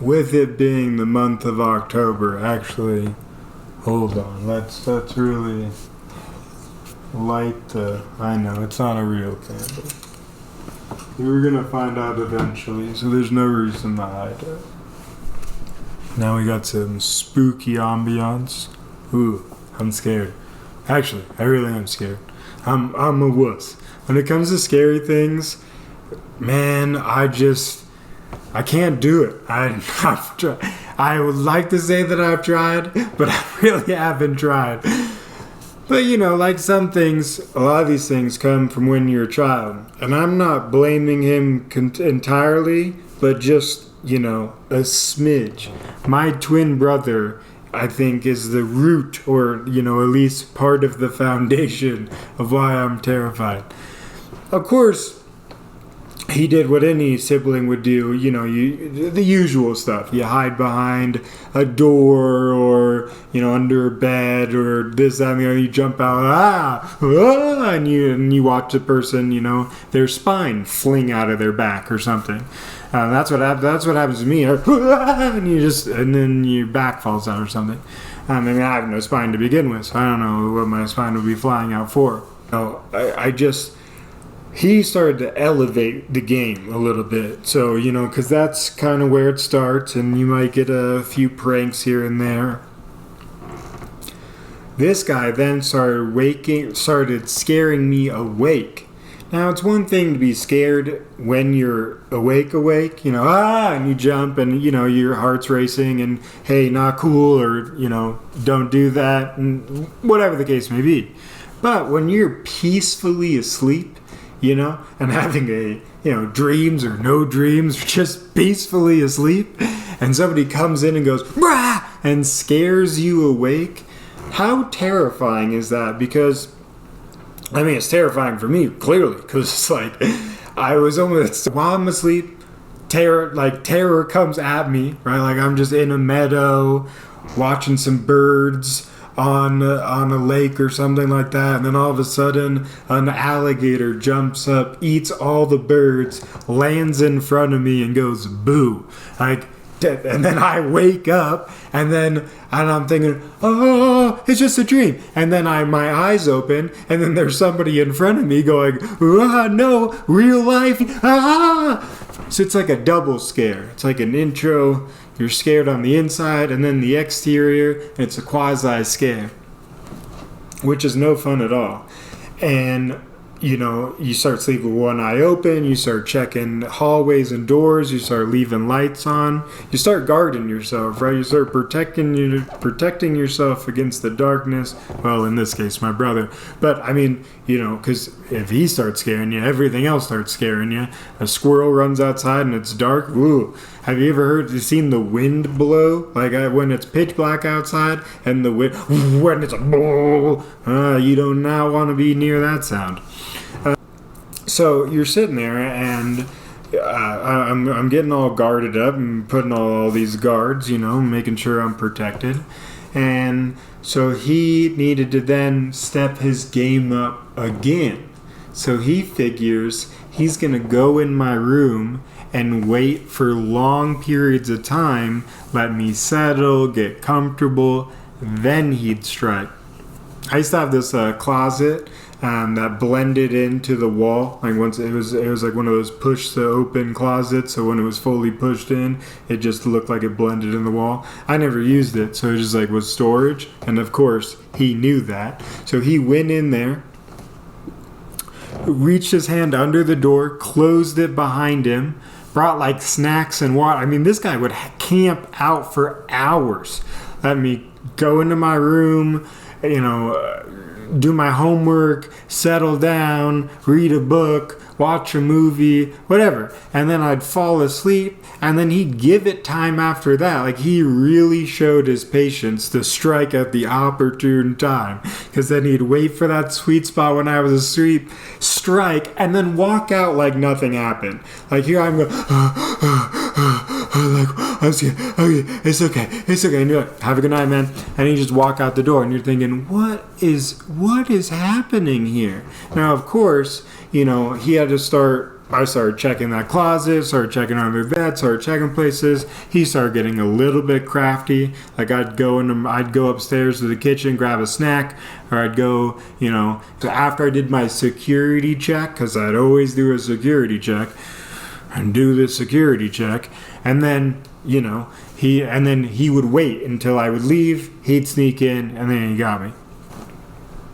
with it being the month of October, actually, hold on, let's really light the, I know, it's not a real candle. We're gonna find out eventually, so there's no reason to hide it. Now we got some spooky ambiance. Ooh, I'm scared. Actually, I really am scared. I'm a wuss. When it comes to scary things, man, I can't do it. I've tried. I would like to say that I've tried, but I really haven't tried. But like some things, a lot of these things come from when you're a child. And I'm not blaming him entirely, but just, a smidge. My twin brother, I think, is the root, or, at least part of the foundation of why I'm terrified. Of course, he did what any sibling would do, the usual stuff. You hide behind a door or, under a bed or this, that, and the other. You jump out, and you watch the person, their spine fling out of their back or something. That's what happens to me. And then your back falls out or something. I have no spine to begin with, so I don't know what my spine would be flying out for. He started to elevate the game a little bit. So, because that's kind of where it starts, and you might get a few pranks here and there. This guy then started scaring me awake. Now, it's one thing to be scared when you're awake, and you jump and, your heart's racing and, hey, not cool, or, don't do that, and whatever the case may be. But when you're peacefully asleep, and having dreams or no dreams, or just peacefully asleep, and somebody comes in and goes, "Brah!" and scares you awake, how terrifying is that? Because, it's terrifying for me, clearly, because it's like, I was almost, while I'm asleep, terror comes at me, right? Like I'm just in a meadow, watching some birds, on a lake or something like that, and then all of a sudden an alligator jumps up, eats all the birds, lands in front of me and goes boo, and then I wake up and I'm thinking, oh, it's just a dream, and then my eyes open and then there's somebody in front of me going, no, real life, so it's like a double scare. It's like an intro. You're scared on the inside, and then the exterior, it's a quasi-scare, which is no fun at all. And, you start sleeping with one eye open, you start checking hallways and doors, you start leaving lights on, you start guarding yourself, right? You start protecting yourself against the darkness. Well, in this case, my brother. But, because if he starts scaring you, everything else starts scaring you. A squirrel runs outside and it's dark. Ooh. Have you ever seen the wind blow? Like when it's pitch black outside and the wind, when it's a you do not want to be near that sound. So you're sitting there and I'm getting all guarded up and putting all these guards, making sure I'm protected. And so he needed to then step his game up again. So he figures he's going to go in my room and wait for long periods of time, let me settle, get comfortable, then he'd strike. I used to have this closet that blended into the wall. Like once it was like one of those push to open closets, so when it was fully pushed in, it just looked like it blended in the wall. I never used it, so it just like was storage, and of course he knew that. So he went in there, reached his hand under the door, closed it behind him, brought like snacks and water. This guy would camp out for hours. Let me go into my room, do my homework, settle down, read a book, watch a movie, whatever. And then I'd fall asleep, and then he'd give it time after that. Like he really showed his patience to strike at the opportune time. Because then he'd wait for that sweet spot when I was asleep, strike, and then walk out like nothing happened. Like here I'm going, I'm scared. Okay, it's okay. And you're like, have a good night, man. And you just walk out the door, and you're thinking, what is happening here? Now, of course, he had to start I started checking that closet, started checking under the bed, started checking places. He started getting a little bit crafty. Like I'd go upstairs to the kitchen, grab a snack, or I'd go, so after I did my security check, because I'd always do a security check, and do the security check, and then, he would wait until I would leave, he'd sneak in, and then he got me.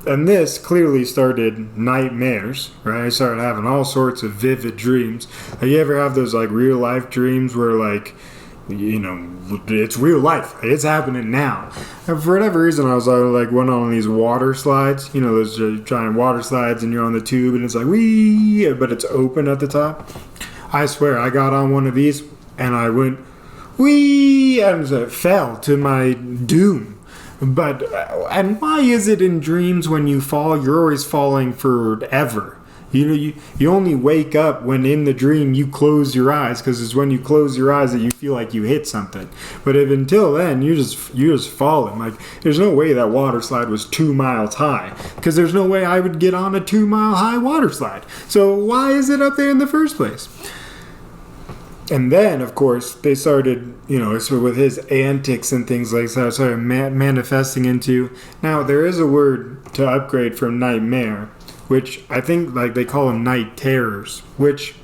And this clearly started nightmares, right? I started having all sorts of vivid dreams. Like, you ever have those like real life dreams where like, it's real life. It's happening now. And for whatever reason, I was like went on these water slides. Those giant water slides, and you're on the tube, and it's like wee, but it's open at the top. I swear, I got on one of these, and I went wee, and it fell to my doom. But, and why is it in dreams when you fall, you're always falling forever? You only wake up when in the dream you close your eyes, because it's when you close your eyes that you feel like you hit something. But if until then, you're just falling. Like, there's no way that water slide was 2 miles high, because there's no way I would get on a 2 mile high water slide. So why is it up there in the first place? And then, of course, they started, with his antics and things like that, started manifesting into. Now, there is a word to upgrade from nightmare, which I think, like, they call them night terrors, which,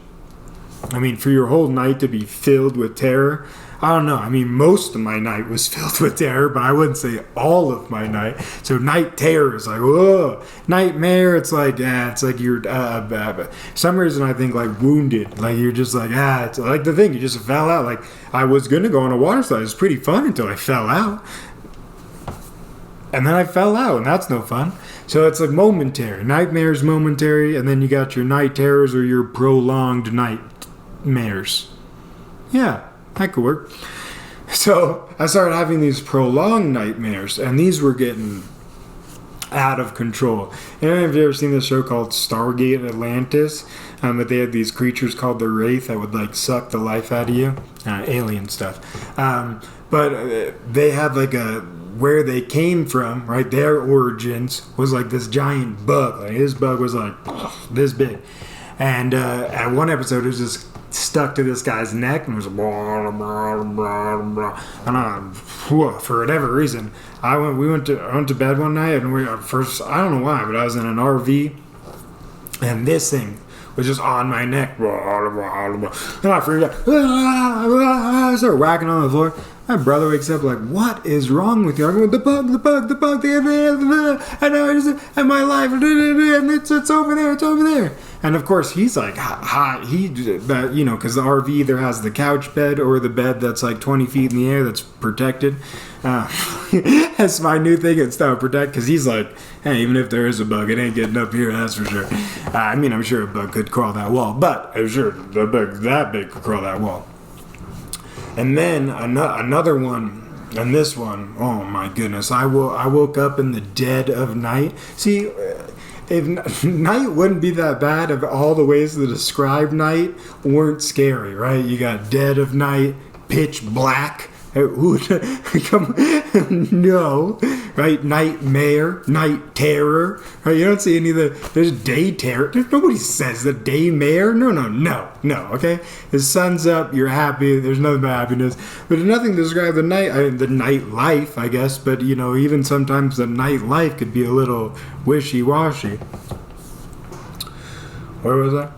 for your whole night to be filled with terror, I don't know. Most of my night was filled with terror, but I wouldn't say all of my night. So night terror is like, whoa. Nightmare, it's like you're, some reason I think like wounded. Like you're just like, it's like the thing, you just fell out. Like I was going to go on a water slide. It was pretty fun until I fell out. And then I fell out, and that's no fun. So it's like momentary. Nightmares momentary, and then you got your night terrors or your prolonged nightmares. Yeah. That could work. So I started having these prolonged nightmares, and these were getting out of control. And have you ever seen this show called Stargate Atlantis? But they had these creatures called the Wraith that would like suck the life out of you, alien stuff. But they had like where they came from, right? Their origins was like this giant bug. Like his bug was like this big, and at one episode it was just stuck to this guy's neck and was blah, blah, blah, blah. And for whatever reason, I went to bed one night, and I don't know why, but I was in an RV, and this thing was just on my neck, blah, blah, blah. And I freaked out. I started whacking on the floor. My brother wakes up like, what is wrong with you? I'm going, the bug, I know, and my life, and it's over there. And of course, he's like, because the RV either has the couch bed or the bed that's like 20 feet in the air that's protected. That's my new thing, it's not protect, because he's like, hey, even if there is a bug, it ain't getting up here, that's for sure. I'm sure a bug could crawl that wall, but I'm sure the bug that big could crawl that wall. And then another one, and this one, oh my goodness, I woke up in the dead of night. See, if night wouldn't be that bad if all the ways to describe night weren't scary, right? You got dead of night, pitch black. No, right? Nightmare, night terror, right? You don't see any of there's day terror. Nobody says the day mare. No, okay? The sun's up, you're happy, there's nothing but happiness. But nothing to describe the night, the night life, I guess, but even sometimes the night life could be a little wishy-washy. Where was I?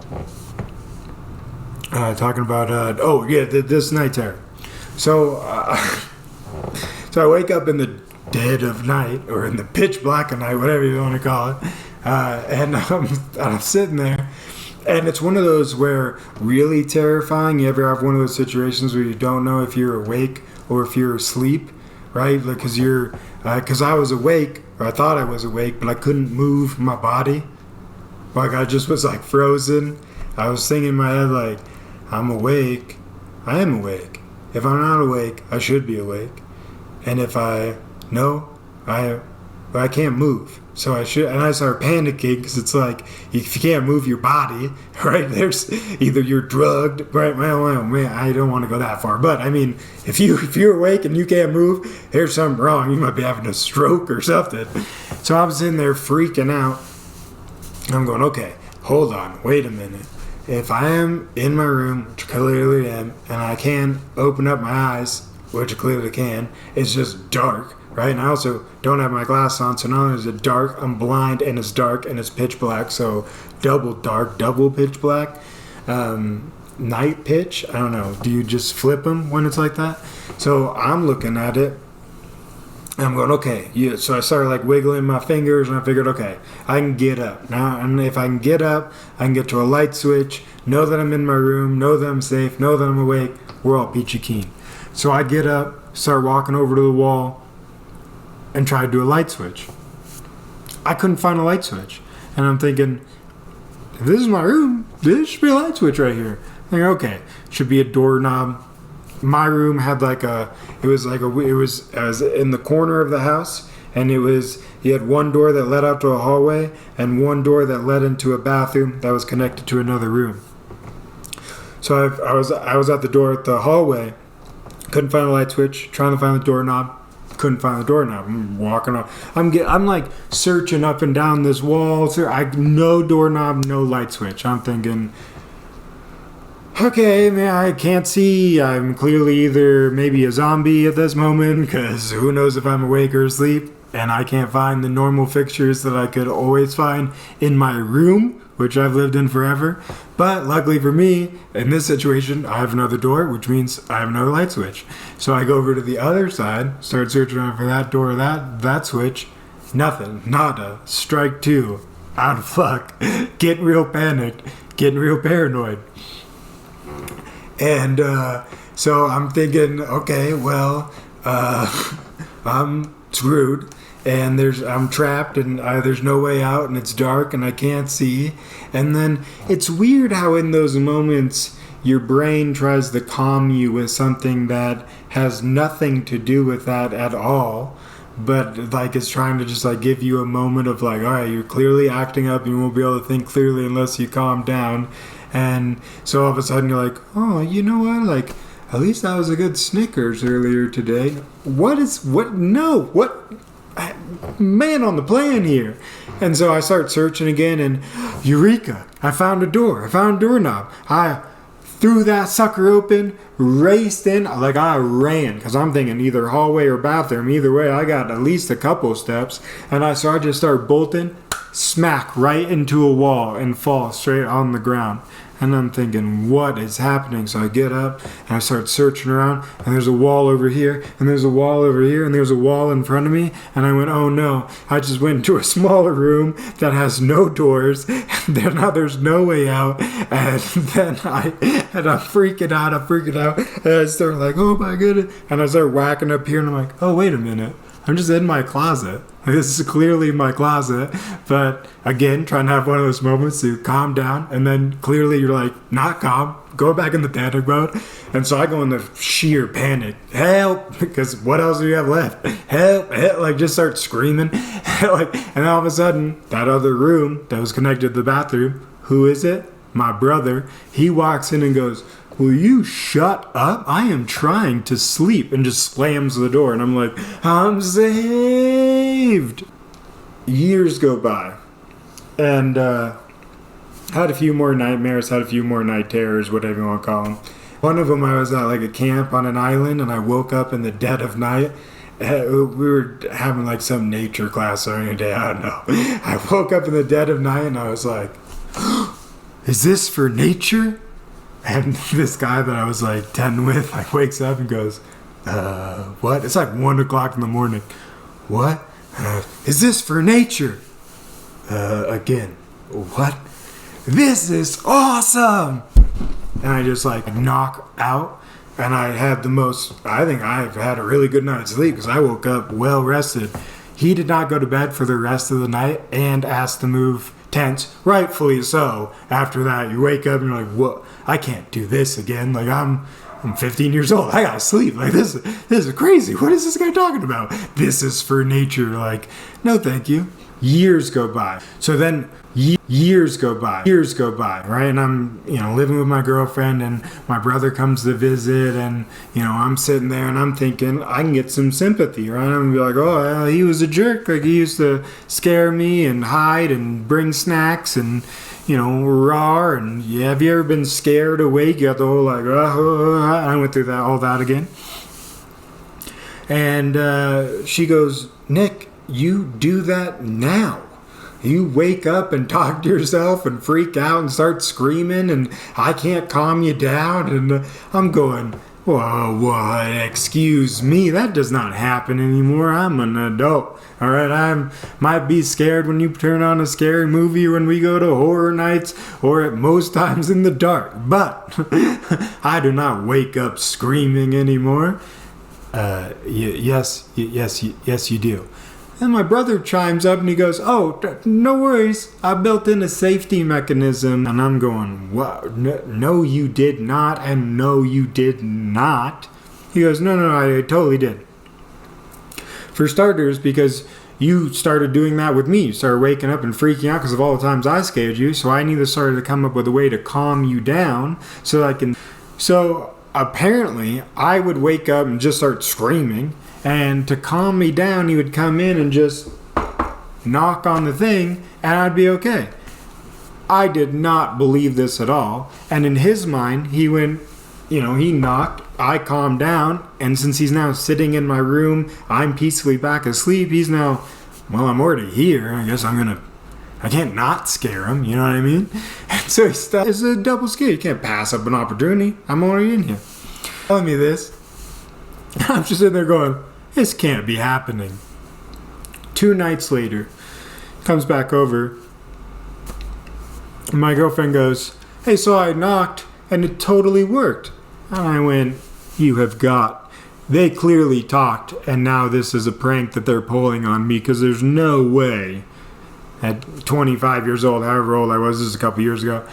Talking about, this night terror. So I wake up in the dead of night, or in the pitch black of night, whatever you want to call it, and I'm sitting there, and it's one of those where really terrifying. You ever have one of those situations where you don't know if you're awake or if you're asleep, right? Because I was awake, or I thought I was awake, but I couldn't move my body. Like I just was like frozen. I was thinking in my head like, I'm awake. I am awake. If I'm not awake, I should be awake. And if I can't move. So I should, and I start panicking because it's like, if you can't move your body, right, there's either you're drugged, right, well, man, I don't want to go that far. But if you're awake and you can't move, there's something wrong. You might be having a stroke or something. So I'm sitting there freaking out. I'm going, okay, hold on, wait a minute. if I am in my room, which I clearly am, and I can open up my eyes, which I clearly can, it's just dark, right? And I also don't have my glasses on, so not only is it dark, I'm blind, and it's dark, and it's pitch black, so double dark, double pitch black. Night pitch, I don't know, do you just flip them when it's like that? So I'm looking at it, and I'm going, okay, yeah. So I started like wiggling my fingers, and I figured, okay, I can get up now, and if I can get up, I can get to a light switch, know that I'm in my room, know that I'm safe, know that I'm awake, we're all peachy keen. So I get up, start walking over to the wall, and try to do a light switch. I couldn't find a light switch, and I'm thinking, if this is my room, there should be a light switch right here. I'm thinking, okay, should be a doorknob. My room had it was in the corner of the house, and you had one door that led out to a hallway and one door that led into a bathroom that was connected to another room. So I was at the door at the hallway, couldn't find a light switch, trying to find the doorknob, couldn't find the doorknob. I'm walking up, I'm like searching up and down this wall. No doorknob, no light switch. I'm thinking, okay, man, I can't see. I'm clearly either maybe a zombie at this moment, because who knows if I'm awake or asleep, and I can't find the normal fixtures that I could always find in my room, which I've lived in forever. But luckily for me, in this situation, I have another door, which means I have another light switch. So I go over to the other side, start searching around for that door, that switch. Nothing, nada, strike two, out of luck, getting real panicked, getting real paranoid. And so I'm thinking, okay, well, I'm screwed, and I'm trapped, and there's no way out, and it's dark, and I can't see. And then it's weird how in those moments your brain tries to calm you with something that has nothing to do with that at all, but like it's trying to just like give you a moment of like, all right, you're clearly acting up, you won't be able to think clearly unless you calm down. And so all of a sudden you're like, oh, you know what? Like, at least that was a good Snickers earlier today. Man on the plan here. And so I start searching again, and eureka, I found a door. I found a doorknob. I threw that sucker open, raced in, like I ran, because I'm thinking either hallway or bathroom. Either way, I got at least a couple steps. And I just start bolting, smack right into a wall and fall straight on the ground. And I'm thinking, what is happening? So I get up and I start searching around, and there's a wall over here, and there's a wall over here, and there's a wall in front of me. And I went, oh no, I just went into a smaller room that has no doors, and then now there's no way out. And then I'm freaking out, and I start like, oh my goodness. And I start whacking up here, and I'm like, oh, wait a minute. I'm just in my closet. This is clearly my closet. But again, trying to have one of those moments to calm down. And then clearly you're like, not calm. Go back in the panic mode. And so I go into sheer panic. Help! Because what else do you have left? Help! Help! Like just start screaming. And all of a sudden, that other room that was connected to the bathroom, who is it? My brother. He walks in and goes, will you shut up? I am trying to sleep, and just slams the door. And I'm like, I'm saved. Years go by, and had a few more nightmares, had a few more night terrors, whatever you want to call them. One of them, I was at like a camp on an island, and I woke up in the dead of night. We were having like some nature class during the day, I don't know. I woke up in the dead of night, and I was like, is this for nature? And this guy that I was like 10 with, like wakes up and goes, what? It's like 1 o'clock in the morning. What? Is this for nature? Again, what? This is awesome! And I just like knock out, and I think I've had a really good night's sleep because I woke up well rested. He did not go to bed for the rest of the night and asked to move tents, rightfully so. After that, you wake up and you're like, what? I can't do this again. Like I'm 15 years old. I gotta sleep. Like this is crazy. What is this guy talking about? This is for nature. Like, no, thank you. Years go by. So then years go by, right? And I'm, living with my girlfriend, and my brother comes to visit, and, I'm sitting there and I'm thinking I can get some sympathy, right? I'm gonna be like, oh, he was a jerk. Like he used to scare me and hide and bring snacks and, raw. And have you ever been scared awake? You got the whole like, I went through all that again. And she goes, Nick, you do that now. You wake up and talk to yourself and freak out and start screaming, and I can't calm you down. And I'm going, whoa, what? Excuse me, that does not happen anymore. I'm an adult. All right, I might be scared when you turn on a scary movie or when we go to horror nights or at most times in the dark. But I do not wake up screaming anymore. Yes, you do. And my brother chimes up and he goes, oh, no worries. I built in a safety mechanism. And I'm going, what? No, you did not. And no, you did not. He goes, no, I totally did. For starters, because you started doing that with me. You started waking up and freaking out because of all the times I scared you. So I needed to start to come up with a way to calm you down so that I can... So apparently, I would wake up and just start screaming. And to calm me down, he would come in and just knock on the thing, and I'd be okay. I did not believe this at all. And in his mind, he went, he knocked, I calmed down, and since he's now sitting in my room, I'm peacefully back asleep, he's now, I'm already here, I guess I can't not scare him, you know what I mean? And so it's a double scare. You can't pass up an opportunity. I'm already in here. Telling me this. I'm just sitting there going, this can't be happening. 2 nights later, comes back over. And my girlfriend goes, hey, so I knocked and it totally worked. And I went, they clearly talked and now this is a prank that they're pulling on me because there's no way at 25 years old, however old I was, this is a couple years ago,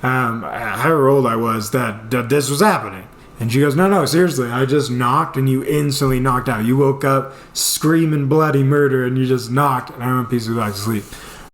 however old I was, that this was happening. And she goes, no, seriously, I just knocked and you instantly knocked out. You woke up screaming bloody murder and you just knocked and I went peacefully back to sleep.